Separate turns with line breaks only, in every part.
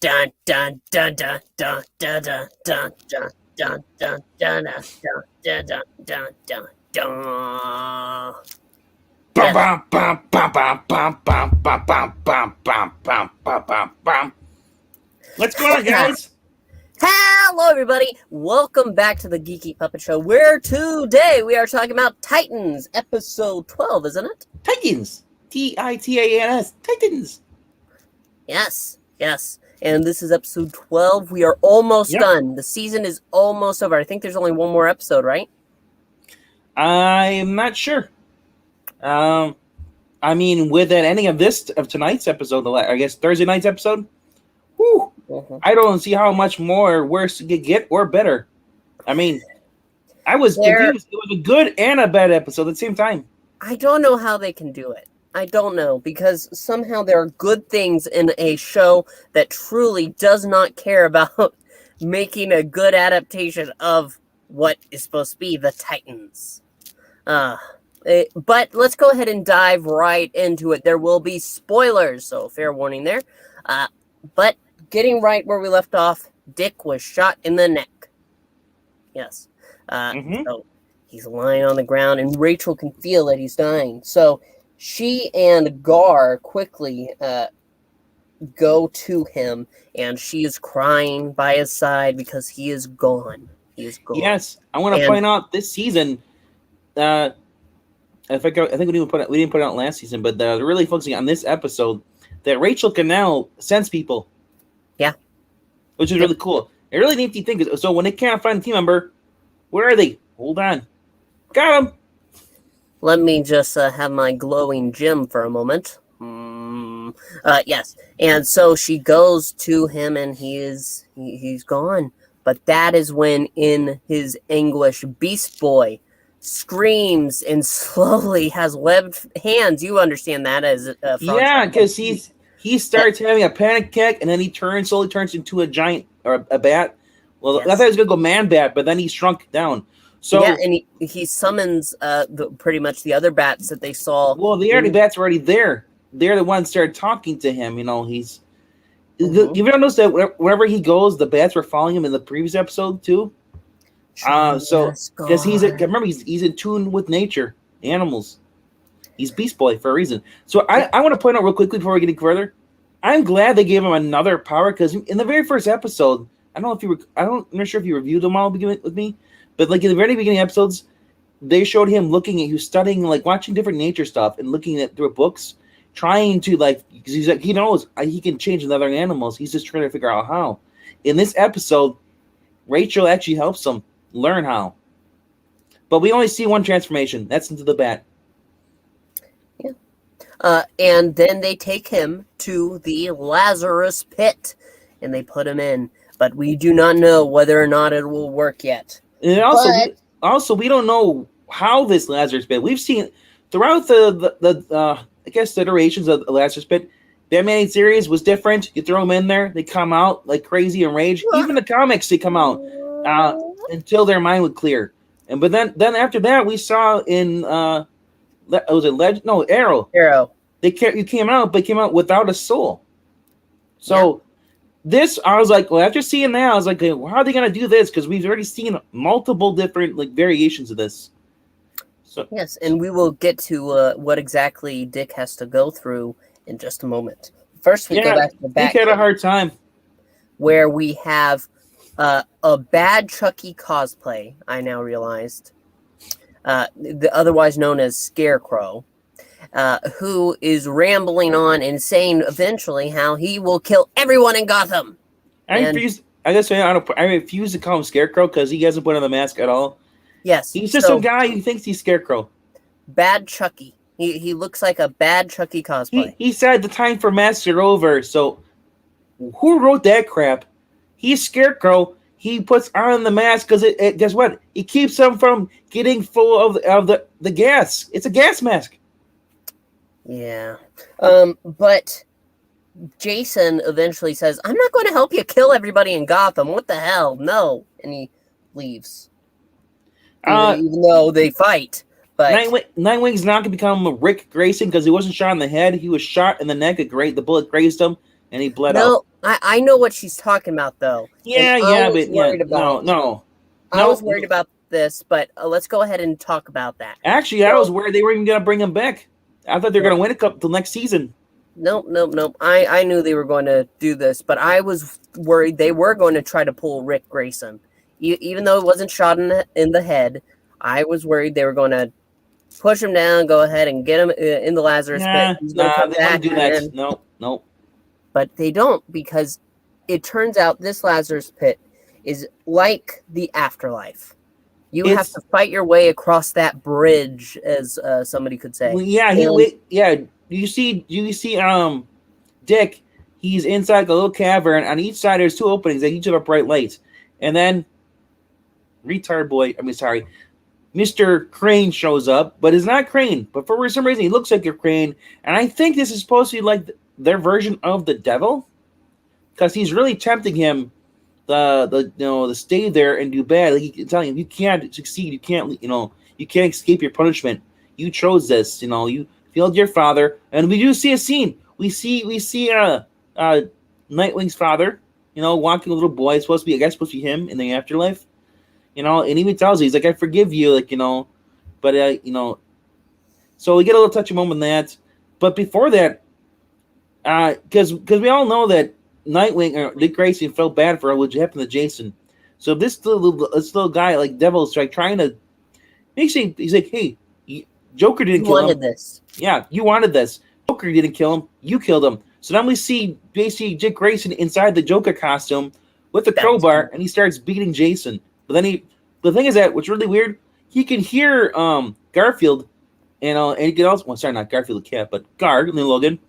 dun dun dun dun dun dun dun dun dun dun dun dun dun dun dun dun dun.
Bum,
Yes.
bum, bum, bum, bum, bum, bum, bum, bum, bum, bum, bum, bum, bum, bum. What's going on, guys?
Hello, everybody. Welcome back to the Geeky Puppet Show, where today we are talking about Titans, episode 12, isn't it?
Titans. Titans. Titans.
Yes, yes. And this is episode 12. We are almost
Yep.
done. The season is almost over. I think there's only one more episode, right?
I'm not sure. I mean, with that ending of tonight's episode, I guess Thursday night's episode, whew, I don't see how much more worse it could get or better. I mean, I was confused. It was a good and a bad episode at the same time.
I don't know how they can do it. I don't know, because somehow there are good things in a show that truly does not care about making a good adaptation of what is supposed to be the Titans. But let's go ahead and dive right into it. There will be spoilers, so fair warning there. But getting right where we left off, Dick was shot in the neck. Yes. So he's lying on the ground, and Rachel can feel that he's dying. So she and Gar quickly go to him, and she is crying by his side because he is gone. He is gone.
Yes, I want to point out this season. I think we didn't put it out last season, but they're really focusing on this episode that Rachel can now sense people.
Yeah,
which is really cool. A really neat thing. So when they can't find a team member, where are they? Hold on, got them.
Let me just have my glowing gem for a moment. Yes, and so she goes to him, and he's gone. But that is when, in his anguish, Beast Boy screams and slowly has webbed hands. You understand that as a
yeah, because he starts having a panic attack, and then he slowly turns into a giant or a bat. Well, yes. I thought he was gonna go man bat, but then he shrunk down. So
yeah, and he summons pretty much the other bats that they saw.
Well, the bats were already there. They're the ones that started talking to him. You know, he's. You've ever noticed that wherever he goes, the bats were following him in the previous episode too. So because remember he's in tune with nature, animals. He's Beast Boy for a reason. So I want to point out real quickly before we get any further. I'm glad they gave him another power, because in the very first episode, I'm not sure if you reviewed them all with me, but like in the very beginning episodes, they showed him he was studying, like watching different nature stuff and looking at through books, trying to because he's like, he knows he can change with other animals. He's just trying to figure out how. In this episode, Rachel actually helps him learn how. But we only see one transformation. That's into the bat.
Yeah. And then they take him to the Lazarus pit, and they put him in. But we do not know whether or not it will work yet.
And also, we don't know how this Lazarus pit. We've seen throughout the I guess the iterations of the Lazarus pit. The animated series was different. You throw them in there, they come out like crazy and rage. Even the comics, they come out until their mind would clear. But then after that, we saw in was it Legend? No, Arrow. You came out, but came out without a soul. So this, I was like, well, after seeing that, I was like, well, how are they gonna do this? Because we've already seen multiple different variations of this. So
yes, and we will get to what exactly Dick has to go through in just a moment. First, we go back to the back.
Dick had a hard time.
Where we have a bad Chucky cosplay, I now realized, otherwise known as Scarecrow, who is rambling on and saying eventually how he will kill everyone in Gotham.
I refuse to call him Scarecrow because he hasn't put on the mask at all.
Yes.
He's just some guy who thinks he's Scarecrow.
Bad Chucky. He looks like a bad Chucky cosplay.
He said the time for masks are over, so who wrote that crap? He's Scarecrow. He puts on the mask because guess what? It keeps him from getting full of the gas. It's a gas mask.
Yeah. But Jason eventually says, I'm not going to help you kill everybody in Gotham. What the hell? No. And he leaves. Even though they fight. But
Nightwing's not going to become Rick Grayson because he wasn't shot in the head. He was shot in the neck. The bullet grazed him, and he bled out.
I know what she's talking about though.
Yeah,
and I
yeah,
was
but yeah,
worried about. I
no.
was worried about this, but let's go ahead and talk about that.
Actually, I was worried they weren't even gonna bring him back. I thought they were gonna win a cup till next season.
Nope. I knew they were going to do this, but I was worried they were going to try to pull Rick Grayson. Even though it wasn't shot in the head, I was worried they were going to push him down, go ahead and get him in the Lazarus pit. He's going to come
They
back
wouldn't do that.
again.
No.
But they don't, because it turns out this Lazarus pit is like the afterlife. You have to fight your way across that bridge, as somebody could say.
Well, yeah, You see, Dick. He's inside the little cavern. On each side, there's two openings. They each have a bright light. And then, Mr. Crane shows up, but it's not Crane. But for some reason, he looks like a Crane. And I think this is supposed to be like their version of the devil, because he's really tempting him to stay there and do bad. Like he's telling him, you can't succeed. You can't escape your punishment. You chose this. You failed your father. And we do see a scene. We see Nightwing's father, walking a little boy. It's supposed to be him in the afterlife. And he even tells you, he's like, I forgive you, but so we get a little touchy moment in that. But before that, because we all know that Nightwing or Dick Grayson felt bad for what happened to Jason. So this little guy, like Devil's, like trying to he's like, hey, Joker didn't kill him. You wanted this. Yeah, you wanted this. Joker didn't kill him. You killed him. So then we see basically Dick Grayson inside the Joker costume with the crowbar, and he starts beating Jason. But then the thing is that what's really weird, he can hear Garfield, and he can also, not Garfield the cat, but Gar and Logan.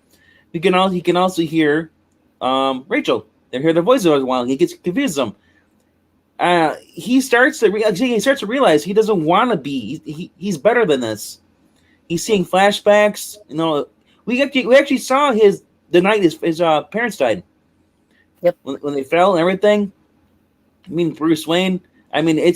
He can also hear Rachel. They hear their voices all the while. He gets confused them. He starts to realize he doesn't want to be. He's better than this. He's seeing flashbacks. We actually saw the night his parents died.
Yep.
When they fell and everything. I mean, Bruce Wayne. I mean, they're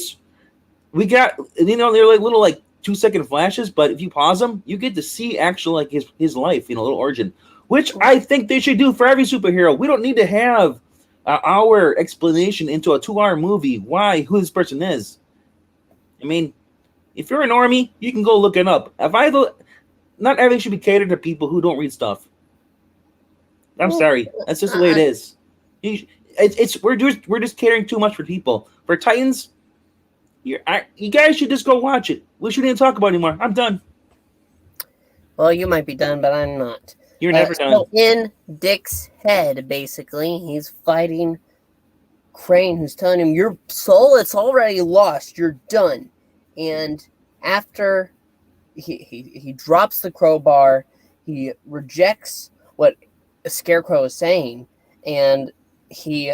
like little 2-second flashes, but if you pause them, you get to see actual his life, little origin, which I think they should do for every superhero. We don't need to have an hour explanation into a 2-hour movie who this person is. I mean, if you're an normie, you can go look it up. Not everything should be catered to people who don't read stuff. I'm sorry, that's just the way it is. We're just caring too much for people. For Titans, you guys should just go watch it. We shouldn't even talk about it anymore. I'm done.
Well, you might be done, but I'm not.
You're never done.
So in Dick's head, basically, he's fighting Crane, who's telling him, your soul, it's already lost. You're done. And after he drops the crowbar, he rejects what a Scarecrow is saying, and he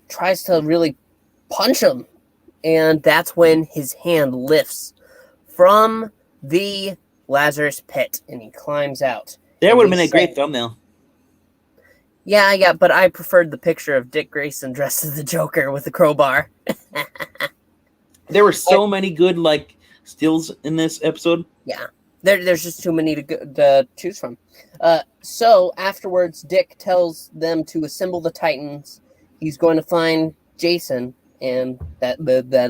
tries to really punch him. And that's when his hand lifts from the Lazarus pit, and he climbs out.
That would have been a great thumbnail.
Yeah, but I preferred the picture of Dick Grayson dressed as the Joker with the crowbar.
There were so many good stills in this episode.
Yeah, there's just too many to choose from. So afterwards, Dick tells them to assemble the Titans. He's going to find Jason, and that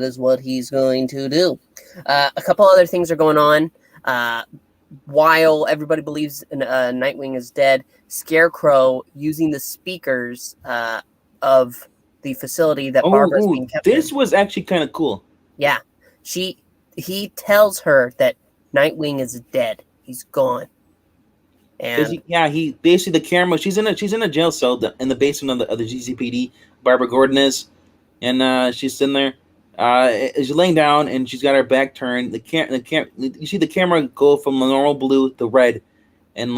is what he's going to do. A couple other things are going on. While everybody believes Nightwing is dead, Scarecrow, using the speakers of the facility that Barbara's being kept in.
This was actually kind of cool.
Yeah. He tells her that Nightwing is dead. He's gone. And
he basically, the camera, she's in a jail cell in the basement of the GCPD. Barbara Gordon is, and she's sitting there. She's laying down and she's got her back turned. You see the camera go from the normal blue to red, and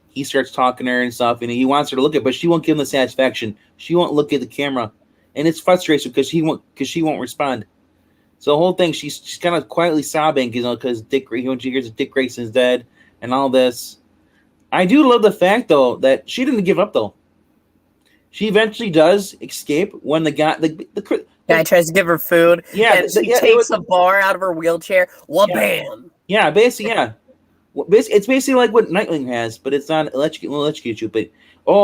he starts talking to her and stuff, and he wants her to look at it, but she won't give him the satisfaction. She won't look at the camera, and it's frustrating because she won't respond. So the whole thing, she's kind of quietly sobbing, because she hears that Dick Grayson's dead and all this. I do love the fact though that she didn't give up though. She eventually does escape when the guy
guy tries to give her food.
Yeah,
and she takes a bar out of her wheelchair. Bam!
Yeah, basically, yeah. It's basically like what Nightwing has, but it's not electrocute you. But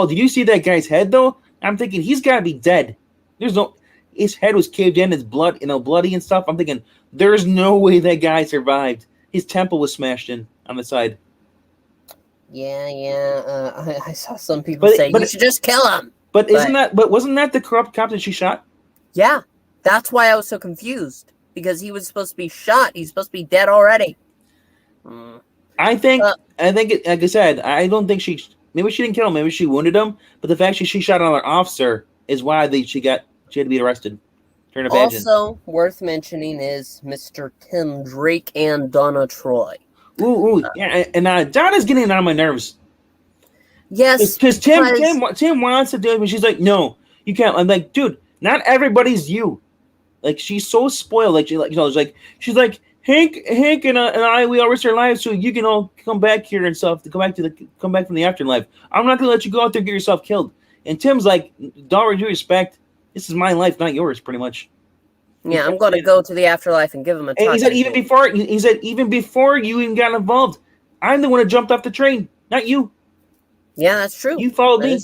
did you see that guy's head though? I'm thinking he's got to be dead. There's no. His head was caved in, his blood, bloody and stuff. I'm thinking there's no way that guy survived. His temple was smashed in on the side.
Yeah. I saw some people say you should just kill him.
But wasn't that the corrupt cop that she shot?
Yeah, that's why I was so confused, because he was supposed to be shot. He's supposed to be dead already.
I think like I said, I don't think maybe she didn't kill him, maybe she wounded him, but the fact she shot another officer is why she had to be arrested.
Also worth mentioning is Mr. Tim Drake and Donna Troy.
Yeah, and Donna's getting on my nerves.
Yes,
because Tim wants to do it, but she's like, no, you can't. I'm like, dude, not everybody's you. Like, she's so spoiled. Like, she's like, Hank and I, we all risked our lives so you can all come back here and stuff to come back from the afterlife. I'm not gonna let you go out there and get yourself killed. And Tim's like, with due respect, this is my life, not yours, pretty much.
Yeah, I'm gonna go to the afterlife and give him a touch.
He said even before you even got involved, I'm the one who jumped off the train, not you.
Yeah, that's true.
You followed me.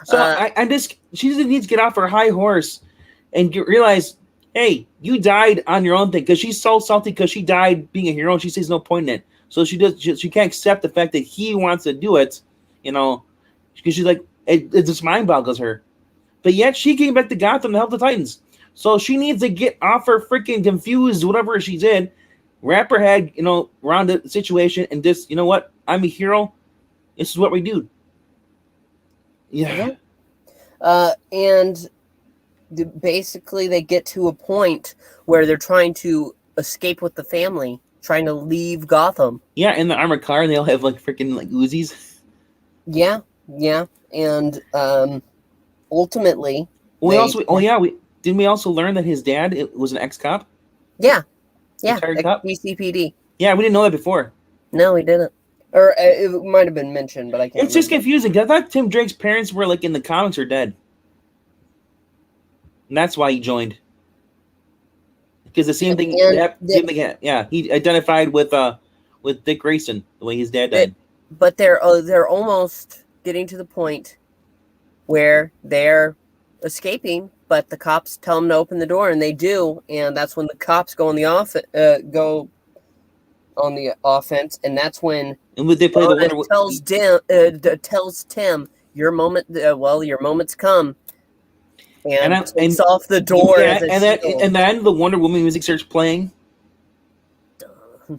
So she just needs to get off her high horse and realize, hey, you died on your own thing, because she's so salty because she died being a hero and she sees no point in it. So she can't accept the fact that he wants to do it, because she's like, it just mind boggles her. But yet she came back to Gotham to help the Titans. So she needs to get off her freaking confused, whatever she's in, wrap her head, around the situation, and just, you know what? I'm a hero. This is what we do. Yeah.
And basically they get to a point where they're trying to escape with the family, trying to leave Gotham.
Yeah, in the armored car, and they all have freaking Uzis.
Yeah. And ultimately,
didn't we also learn that his dad was an ex-cop?
Yeah,
DCPD. Yeah, we didn't know that before.
No, we didn't. Or it might have been mentioned, but I can't.
It's just confusing. I thought Tim Drake's parents were in the comics are dead, and that's why he joined. Because the same thing. Yeah, he identified with Dick Grayson the way his dad died.
But they're almost getting to the point where they're escaping, but the cops tell them to open the door, and they do, and that's when the cops go on the offense, and that's when
they play
tells Tim, your moment's come, and takes off the door.
And then the Wonder Woman music starts playing.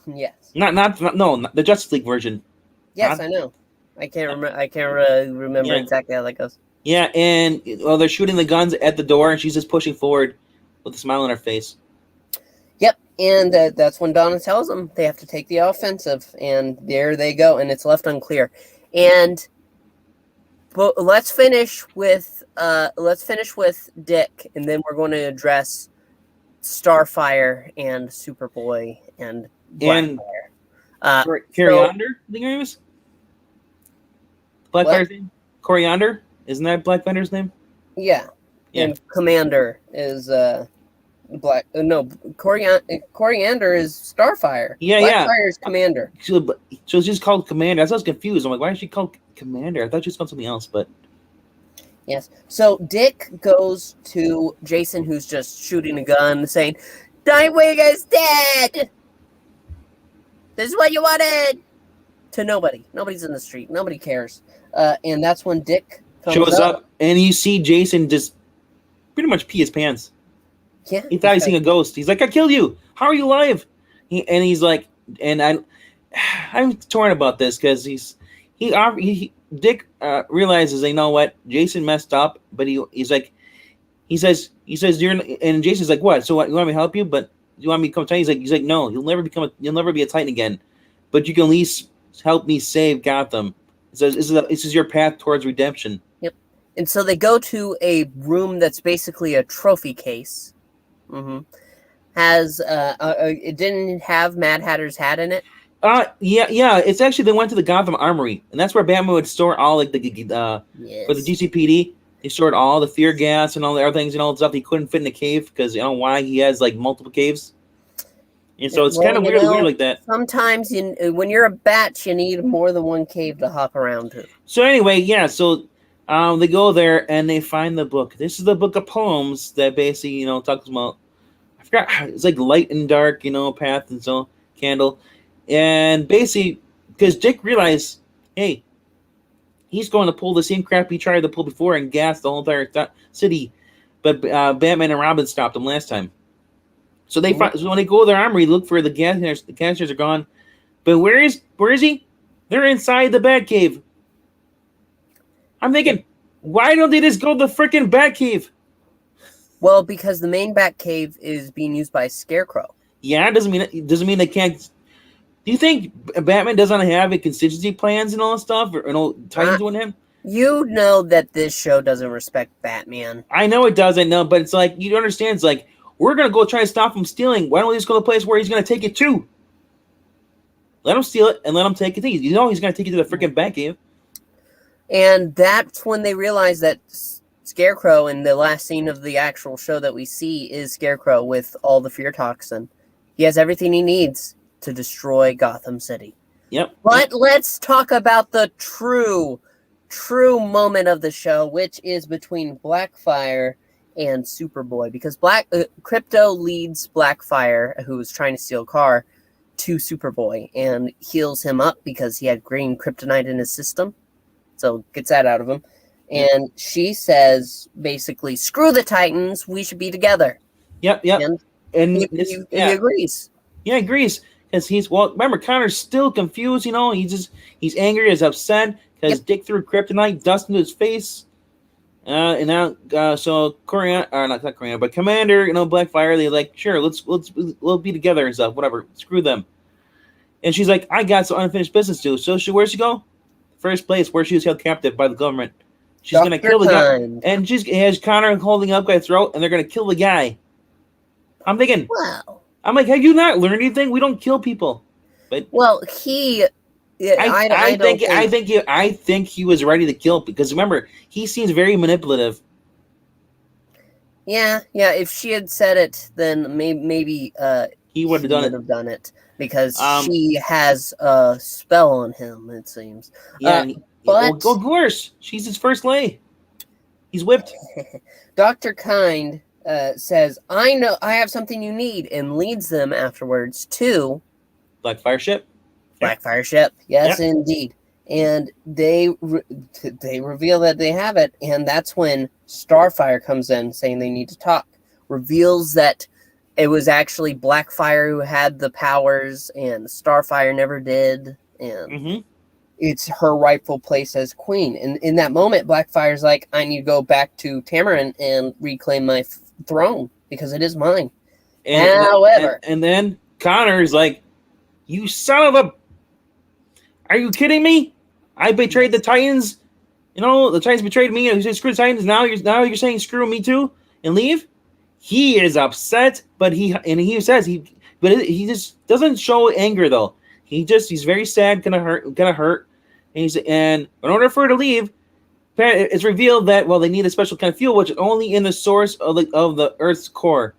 Yes.
Not the Justice League version.
Yes, I know. I can't remember exactly how that goes.
Yeah, and they're shooting the guns at the door, and she's just pushing forward with a smile on her face.
Yep, and that's when Donna tells them they have to take the offensive, and there they go, and it's left unclear. But let's finish with Dick, and then we're going to address Starfire and Superboy and Blackfire.
Coriander, I think her name is. Blackfire's name? Coriander? Isn't that Blackfire's name?
Yeah. And Commander is Coriander is Starfire.
Yeah,
Blackfire is Commander.
So she's called Commander. I was confused. I'm like, why is she called Commander? I thought she was called something else, but
yes. So Dick goes to Jason, who's just shooting a gun, saying, Nightwing is dead! This is what you wanted! To nobody. Nobody's in the street. Nobody cares. And that's when Dick
shows up, and you see Jason just pretty much pee his pants.
Yeah.
He thought he's seeing a ghost. He's like, I killed you. How are you alive? He's like, and I'm torn about this because Dick realizes, you know what, Jason messed up, but he says and Jason's like, what? So what, you want me to help you? But you want me to come Titan? He's like, no, you'll never be a Titan again, but you can at least help me save Gotham. So this is your path towards redemption.
Yep. And so they go to a room that's basically a trophy case. Mm-hmm. It didn't have Mad Hatter's hat in it.
Yeah. It's actually, they went to the Gotham Armory, and that's where Batman would store all for the GCPD. They stored all the fear gas and all the other things and all the stuff he couldn't fit in the cave because you know why he has multiple caves. And so it's kind of weird like that.
Sometimes when you're a bat, you need more than one cave to hop around to.
So anyway, yeah. So They go there and they find the book. This is the book of poems that basically, talks about. I forgot. It's like light and dark, path and so candle, and basically because Dick realized, hey, he's going to pull the same crap he tried to pull before and gas the whole entire city, but Batman and Robin stopped him last time. So so when they go to their armory, look for the gas. The canisters are gone, but where is he? They're inside the Batcave. I'm thinking, why don't they just go to the freaking Batcave?
Well, because the main Batcave is being used by Scarecrow.
Yeah, it doesn't mean they can't. Do you think Batman doesn't have a contingency plans and all that stuff, or Titans with him?
You know that this show doesn't respect Batman.
I know it does. I know, but it's like you understand. It's like we're gonna go try to stop him stealing. Why don't we just go to the place where he's gonna take it to? Let him steal it and let him take it. He's gonna take it to the freaking Batcave.
And that's when they realize that Scarecrow, in the last scene of the actual show that we see, is Scarecrow with all the fear toxin. He has everything he needs to destroy Gotham City.
Yep.
But let's talk about the true moment of the show, which is between Blackfire and Superboy. Because Crypto leads Blackfire, who was trying to steal a car, to Superboy and heals him up because he had green kryptonite in his system. So gets that out of him. And she says, basically, screw the Titans, we should be together.
Yep. And
he agrees.
Yeah, he agrees. Because remember, Connor's still confused, he's angry, he's upset, because Dick threw kryptonite dust into his face. And now, so not Coriander, but Commander, Blackfire, they're like, sure, we'll be together and stuff, whatever, screw them. And she's like, I got some unfinished business to do. So where's she go? First place, where she was held captive by the government. She's going to kill the guy. And she has Connor holding up guy's throat, and they're going to kill the guy. I'm thinking,
wow.
I'm like, have you not learned anything? We don't kill people. But I think he was ready to kill because remember, he seems very manipulative.
Yeah. If she had said it, then maybe
he would have
done it because she has a spell on him. It seems.
Yeah, but go worse. She's his first lay. He's whipped.
Dr. Kind says, I know I have something you need, and leads them afterwards to
Blackfire ship.
Blackfire ship. Yes, indeed. And they reveal that they have it, and that's when Starfire comes in saying they need to talk. Reveals that it was actually Blackfire who had the powers, and Starfire never did, and it's her rightful place as queen. And in that moment, Blackfire's like, I need to go back to Tamarin and reclaim my throne because it is mine. However,
and then Connor's like, you son of a... Are you kidding me? I betrayed the Titans. The Titans betrayed me. You said screw the Titans. Now you're saying screw me too and leave. He is upset, but he says he just doesn't show anger though. He's very sad, gonna hurt, and in order for her to leave, it's revealed that they need a special kind of fuel, which is only in the source of the Earth's core,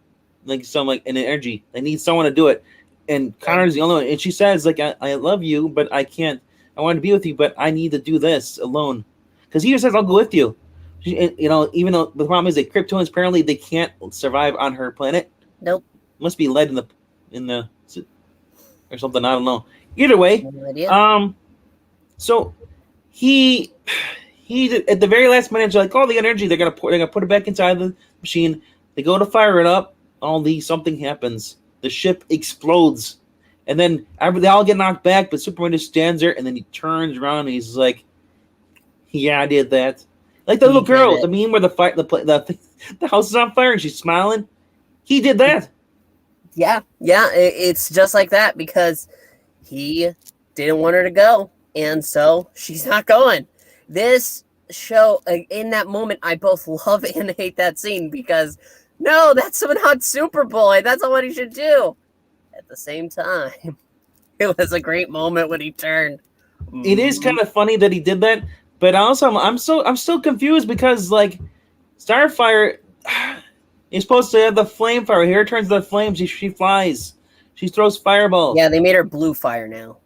an energy. They need someone to do it. And Connor's the only one. And she says, I love you, but I can't. I want to be with you, but I need to do this alone. Because he says, I'll go with you. Even though the problem is that Kryptonians, apparently, they can't survive on her planet.
Nope.
Must be lead in the or something. I don't know. Either way,
no idea.
So he at the very last minute, like all the energy, they're gonna put it back inside the machine. They go to fire it up. Something happens. The ship explodes, and then they all get knocked back. But Superman just stands there, and then he turns around and he's like, "Yeah, I did that." Like the little girl, the meme where the house is on fire and she's smiling. He did that.
Yeah, it's just like that because he didn't want her to go, and so she's not going. This show, in that moment, I both love and hate that scene because, no, that's not Superboy. That's not what he should do. At the same time, it was a great moment when he turned.
It is kind of funny that he did that, but also I'm still confused because Starfire is supposed to have the flame fire. Here turns the flames. She flies. She throws fireballs.
Yeah, they made her blue fire now.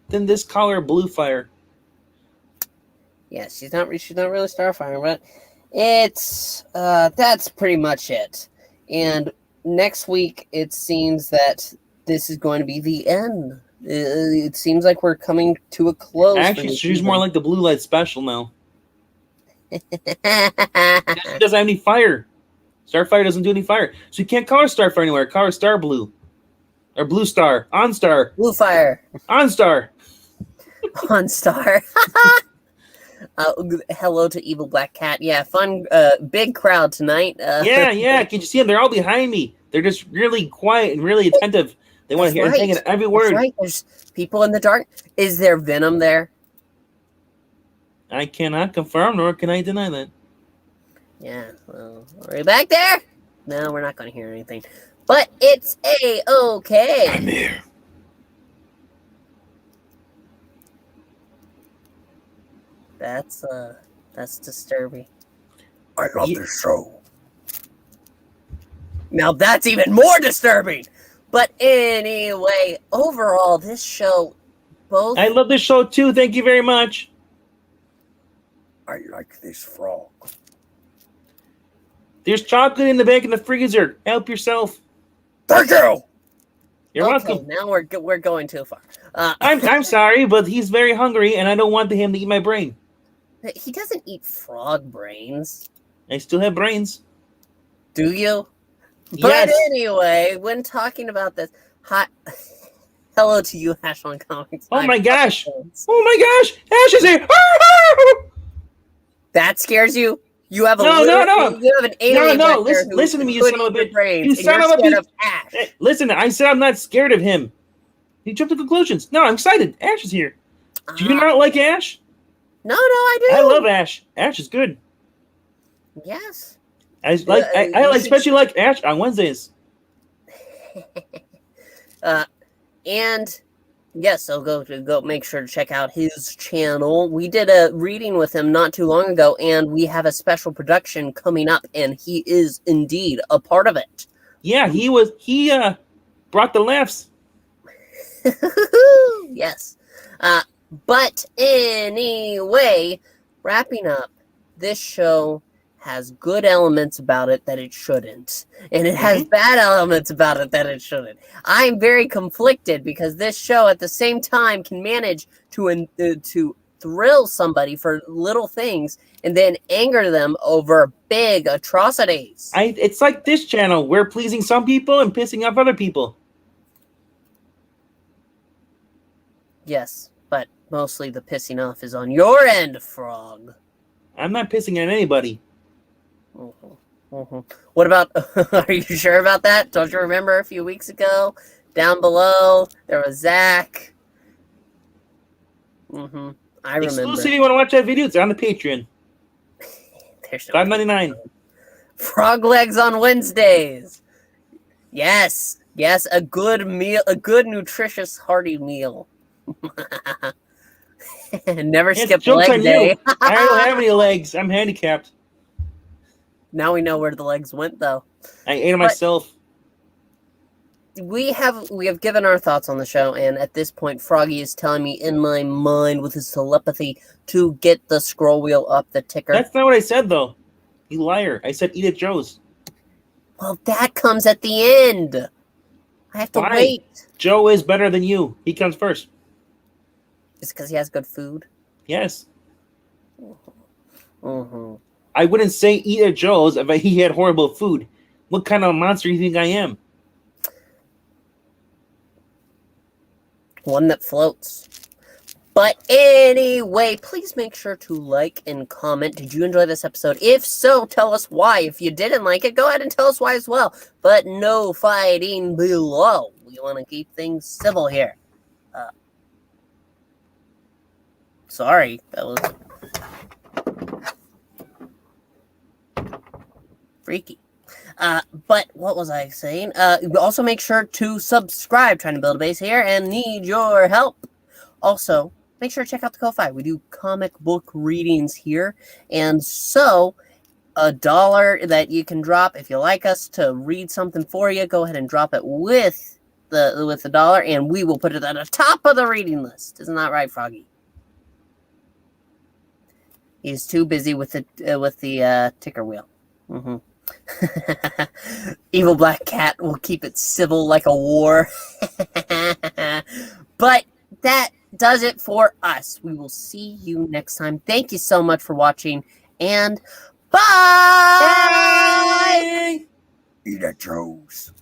Then this color blue fire.
Yeah, she's not really Starfire, but it's that's pretty much it. And next week, it seems that this is going to be the end. It seems like we're coming to a close.
Actually, she's more like the Blue Light Special now. She doesn't have any fire. Starfire doesn't do any fire, so you can't call her Starfire anywhere. Call her Star Blue, or Blue Star, OnStar,
Blue Fire,
OnStar,
OnStar. Hello to Evil Black Cat. Yeah, fun, big crowd tonight.
Yeah. Can you see them? They're all behind me. They're just really quiet and really attentive. They want to hear and every word.
That's right. There's people in the dark. Is there Venom there?
I cannot confirm, nor can I deny that.
Yeah. Well, are you back there? No, we're not going to hear anything. But it's A-okay.
I'm here.
That's disturbing. I love this show. Now that's even more disturbing. But anyway, overall, this show, both...
I love this show too. Thank you very much.
I like this frog.
There's chocolate in the back in the freezer. Help yourself.
Thank you.
You're welcome.
Now we're going too far.
I'm sorry, but he's very hungry, and I don't want him to eat my brain.
He doesn't eat frog brains.
I still have brains.
Do you?
Yes.
But anyway, when talking about this, hello to you, Ash on Comics.
Oh my gosh! Oh my gosh! Ash is here!
That scares you? You have a
no.
You have an alien.
No. Listen to me, you son of a bitch! You son of a bitch! Listen, I said I'm not scared of him. You jumped to conclusions. No, I'm excited. Ash is here. Do you not like Ash?
No, I do.
I love Ash. Ash is good.
Yes.
I especially like Ash on Wednesdays.
And yes, so go make sure to check out his channel. We did a reading with him not too long ago, and we have a special production coming up, and he is indeed a part of it. Yeah, he
brought the laughs.
Yes. But anyway, wrapping up, this show has good elements about it that it shouldn't. And it has bad elements about it that it shouldn't. I'm very conflicted because this show at the same time can manage to thrill somebody for little things and then anger them over big atrocities.
It's like this channel. We're pleasing some people and pissing off other people.
Yes, but mostly the pissing off is on your end, Frog.
I'm not pissing at anybody.
What about, are you sure about that? Don't you remember a few weeks ago? Down below, there was Zach. I remember.
Exclusive, you want to watch that video? It's on the Patreon.
There's
$5.99.
Frog legs on Wednesdays. Yes, a good meal, a good, nutritious, hearty meal. Never skip leg day.
I don't have any legs. I'm handicapped.
Now we know where the legs went, though.
I ate them myself.
We have given our thoughts on the show, and at this point, Froggie is telling me in my mind with his telepathy to get the scroll wheel up the ticker.
That's not what I said, though. You liar. I said eat at Joe's.
Well, that comes at the end. I have to wait.
Joe is better than you. He comes first.
It's because he has good food?
Yes. I wouldn't say eat at Joe's if he had horrible food. What kind of monster do you think I am?
One that floats. But anyway, please make sure to like and comment. Did you enjoy this episode? If so, tell us why. If you didn't like it, go ahead and tell us why as well. But no fighting below. We want to keep things civil here. Sorry, that was freaky. But what was I saying? Also make sure to subscribe. Trying to build a base here and need your help. Also, make sure to check out the Ko-Fi. We do comic book readings here. And so, $1 that you can drop if you like us to read something for you, go ahead and drop it with the dollar, and we will put it at the top of the reading list. Isn't that right, Froggie? He's too busy with the ticker wheel. Mm-hmm. Evil Black Cat will keep it civil like a war. But that does it for us. We will see you next time. Thank you so much for watching, and bye!
Bye!
Eat a toast.